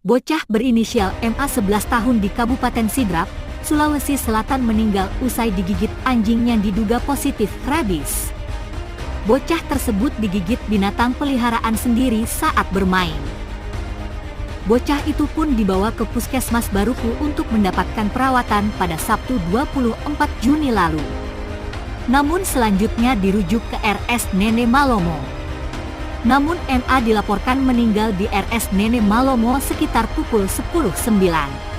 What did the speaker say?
Bocah berinisial MA 11 tahun di Kabupaten Sidrap, Sulawesi Selatan meninggal usai digigit anjing yang diduga positif rabies. Bocah tersebut digigit binatang peliharaan sendiri saat bermain. Bocah itu pun dibawa ke Puskesmas Baruku untuk mendapatkan perawatan pada Sabtu 24 Juni lalu. Namun selanjutnya dirujuk ke RS Nene Malomo. Namun MA dilaporkan meninggal di RS Nene Malomo sekitar pukul 10.09.